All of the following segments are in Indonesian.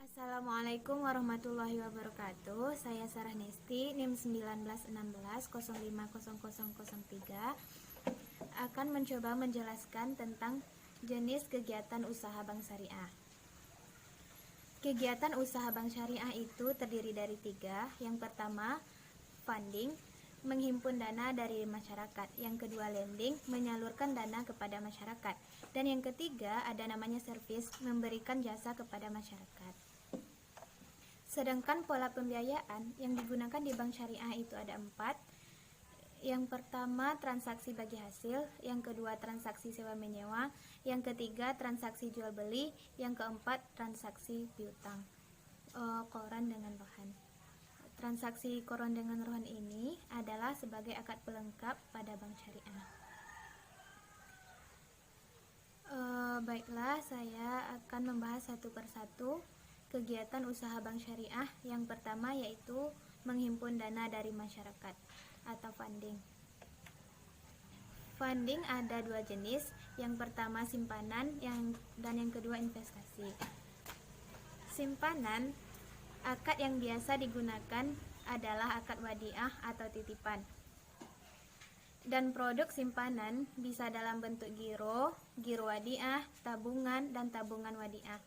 Assalamualaikum warahmatullahi wabarakatuh. Saya Sarah Nesti, NIM 1916050003 akan mencoba menjelaskan tentang jenis kegiatan usaha bank syariah. Kegiatan usaha bank syariah itu terdiri dari 3. Yang pertama, funding, menghimpun dana dari masyarakat. Yang kedua, lending, menyalurkan dana kepada masyarakat. Dan yang ketiga, ada namanya service, memberikan jasa kepada masyarakat. Sedangkan pola pembiayaan yang digunakan di bank syariah itu ada 4. Yang pertama, transaksi bagi hasil. Yang kedua, transaksi sewa menyewa. Yang ketiga, transaksi jual beli. Yang keempat, transaksi piutang koran dengan rohan. Transaksi koran dengan rohan ini adalah sebagai akad pelengkap pada bank syariah. Baiklah, saya akan membahas satu persatu kegiatan usaha bank syariah. Yang pertama yaitu menghimpun dana dari masyarakat atau funding. Funding ada 2 jenis. Yang pertama simpanan, dan yang kedua investasi. Simpanan, akad yang biasa digunakan adalah akad wadiah atau titipan. Dan produk simpanan bisa dalam bentuk giro wadiah, tabungan, dan tabungan wadiah.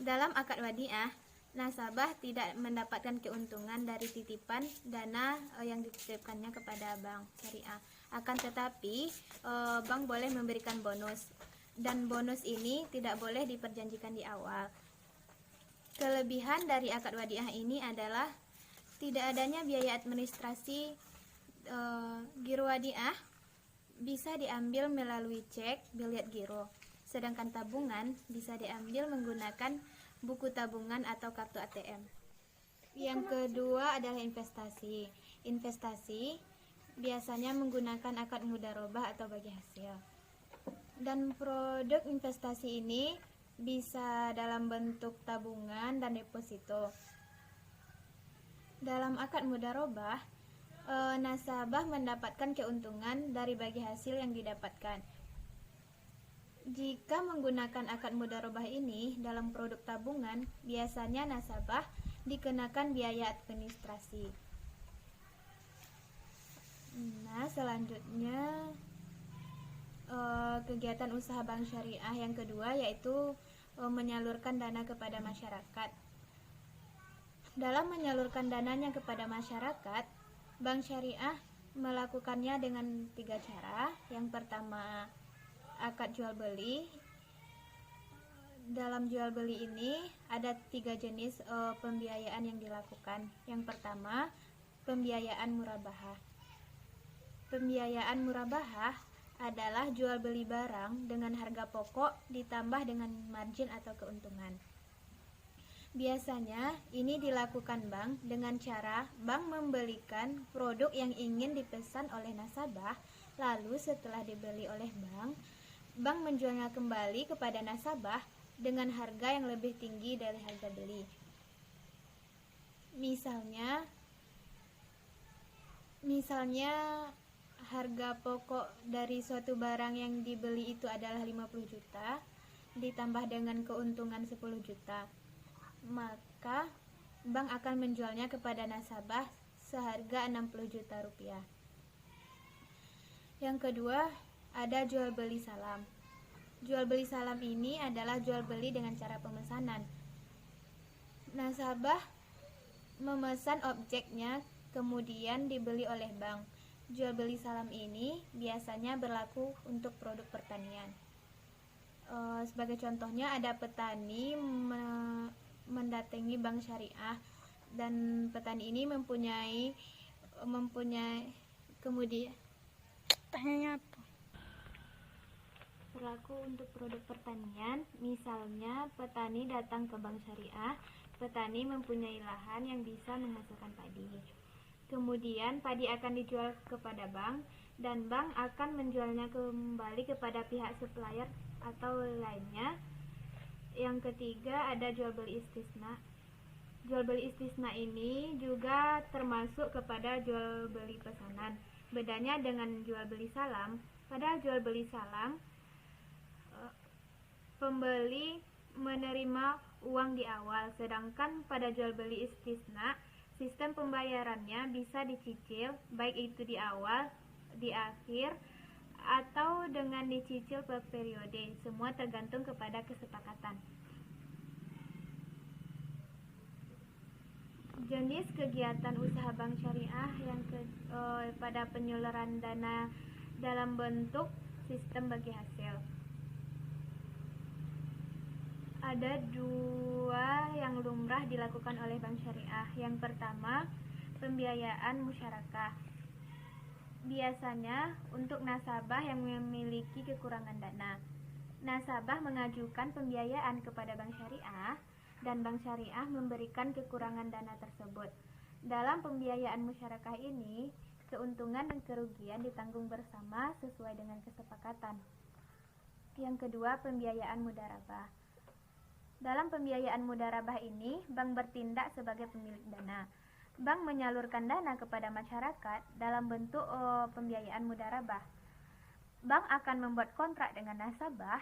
Dalam akad wadiah, nasabah tidak mendapatkan keuntungan dari titipan dana yang dititipkannya kepada bank syariah. Akan tetapi, bank boleh memberikan bonus, dan bonus ini tidak boleh diperjanjikan di awal. Kelebihan dari akad wadiah ini adalah tidak adanya biaya administrasi. Giro wadiah bisa diambil melalui cek, biliet giro. Sedangkan tabungan bisa diambil menggunakan buku tabungan atau kartu ATM. Yang kedua adalah investasi. Investasi biasanya menggunakan akad mudharabah atau bagi hasil. Dan produk investasi ini bisa dalam bentuk tabungan dan deposito. Dalam akad mudharabah, nasabah mendapatkan keuntungan dari bagi hasil yang didapatkan. Jika menggunakan akad mudharabah ini dalam produk tabungan, biasanya nasabah dikenakan biaya administrasi. Nah, selanjutnya kegiatan usaha bank syariah yang kedua yaitu menyalurkan dana kepada masyarakat. Dalam menyalurkan dananya kepada masyarakat, bank syariah melakukannya dengan 3 cara. Yang pertama, akad jual beli. Dalam jual beli ini ada 3 jenis pembiayaan yang dilakukan. Yang pertama, pembiayaan murabahah. Pembiayaan murabahah adalah jual beli barang dengan harga pokok ditambah dengan margin atau keuntungan. Biasanya ini dilakukan bank dengan cara bank membelikan produk yang ingin dipesan oleh nasabah, lalu setelah dibeli oleh bank menjualnya kembali kepada nasabah dengan harga yang lebih tinggi dari harga beli. Misalnya harga pokok dari suatu barang yang dibeli itu adalah 50 juta ditambah dengan keuntungan 10 juta. Maka bank akan menjualnya kepada nasabah seharga 60 juta rupiah. Yang kedua, ada jual beli salam. Jual beli salam ini adalah jual beli dengan cara pemesanan. Nasabah memesan objeknya kemudian dibeli oleh bank. Jual beli salam ini biasanya berlaku untuk produk pertanian. Sebagai contohnya, ada petani mendatangi bank syariah, dan petani ini mempunyai kemudian tanya apa? Berlaku untuk produk pertanian. Misalnya, petani datang ke bank syariah. Petani mempunyai lahan yang bisa menghasilkan padi. Kemudian padi akan dijual kepada bank, dan bank akan menjualnya kembali kepada pihak supplier atau lainnya. Yang ketiga ada jual beli istisna. Jual beli istisna ini juga termasuk kepada jual beli pesanan. Bedanya dengan jual beli salam, pada jual beli salam pembeli menerima uang di awal, sedangkan pada jual beli istisna sistem pembayarannya bisa dicicil, baik itu di awal, di akhir, atau dengan dicicil per periode. Semua tergantung kepada kesepakatan. Jenis kegiatan usaha bank syariah yang pada penyaluran dana dalam bentuk sistem bagi hasil. Ada dua yang lumrah dilakukan oleh bank syariah. Yang pertama, pembiayaan musyarakah. Biasanya untuk nasabah yang memiliki kekurangan dana. Nasabah mengajukan pembiayaan kepada bank syariah dan bank syariah memberikan kekurangan dana tersebut. Dalam pembiayaan musyarakah ini, keuntungan dan kerugian ditanggung bersama sesuai dengan kesepakatan. Yang kedua, pembiayaan mudharabah. Dalam pembiayaan mudharabah ini, bank bertindak sebagai pemilik dana. Bank menyalurkan dana kepada masyarakat dalam bentuk pembiayaan mudharabah. Bank akan membuat kontrak dengan nasabah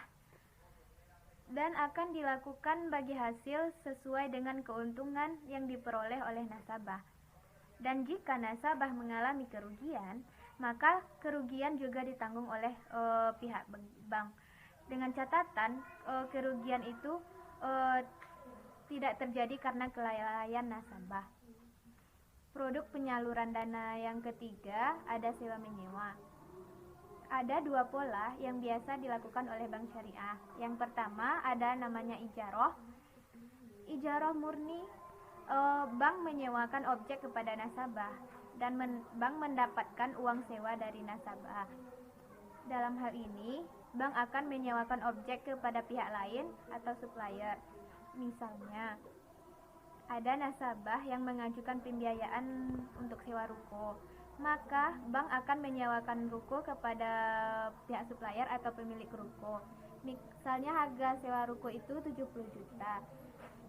dan akan dilakukan bagi hasil sesuai dengan keuntungan yang diperoleh oleh nasabah. Dan jika nasabah mengalami kerugian, maka kerugian juga ditanggung oleh pihak bank. Dengan catatan kerugian itu tidak terjadi karena kelalaian nasabah. Produk penyaluran dana yang ketiga ada sewa menyewa. Ada dua pola yang biasa dilakukan oleh bank syariah. Yang pertama ada namanya ijaroh. Ijaroh murni, bank menyewakan objek kepada nasabah dan bank mendapatkan uang sewa dari nasabah. Dalam hal ini, bank akan menyewakan objek kepada pihak lain atau supplier. Misalnya, ada nasabah yang mengajukan pembiayaan untuk sewa ruko, maka bank akan menyewakan ruko kepada pihak supplier atau pemilik ruko. Misalnya harga sewa ruko itu 70 juta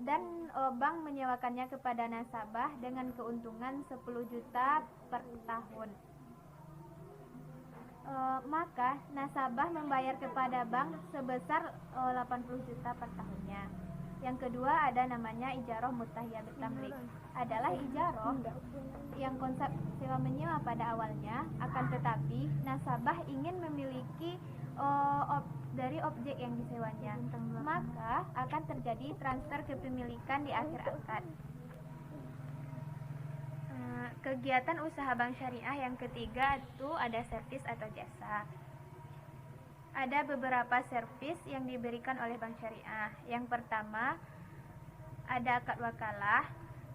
dan bank menyewakannya kepada nasabah dengan keuntungan 10 juta per tahun. Maka nasabah membayar kepada bank sebesar 80 juta per tahunnya. Yang kedua ada namanya ijaroh mutahiyah bitamlik. Adalah ijaroh yang konsep sewa menyewa pada awalnya, akan tetapi nasabah ingin memiliki dari objek yang disewanya, maka akan terjadi transfer kepemilikan di akhir akad. Kegiatan usaha bank syariah yang ketiga itu ada servis atau jasa. Ada beberapa servis yang diberikan oleh bank syariah. Yang pertama ada akad wakalah.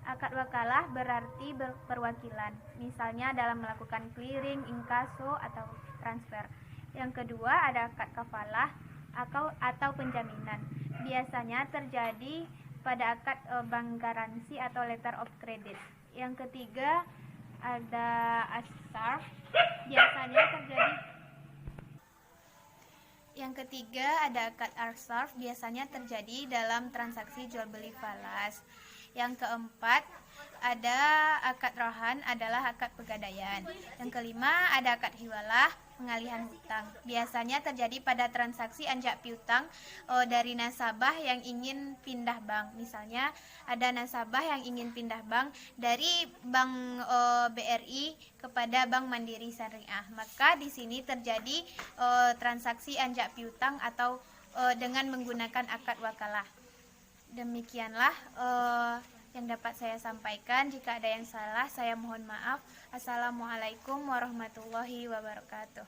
Akad wakalah berarti perwakilan, misalnya dalam melakukan clearing, inkaso, atau transfer. Yang kedua ada akad kafalah atau penjaminan. Biasanya terjadi pada akad bank garansi atau letter of credit. Yang ketiga ada as-sarf. Yang ketiga ada akad as-sarf, biasanya terjadi dalam transaksi jual beli falas. Yang keempat ada akad rohan, adalah akad pegadaian. Yang kelima ada akad hiwalah, pengalihan hutang. Biasanya terjadi pada transaksi anjak piutang dari nasabah yang ingin pindah bank. Misalnya ada nasabah yang ingin pindah bank dari bank BRI kepada Bank Mandiri Syariah. Maka di sini terjadi transaksi anjak piutang atau dengan menggunakan akad wakalah. Demikianlah yang dapat saya sampaikan. Jika ada yang salah, saya mohon maaf. Assalamualaikum warahmatullahi wabarakatuh.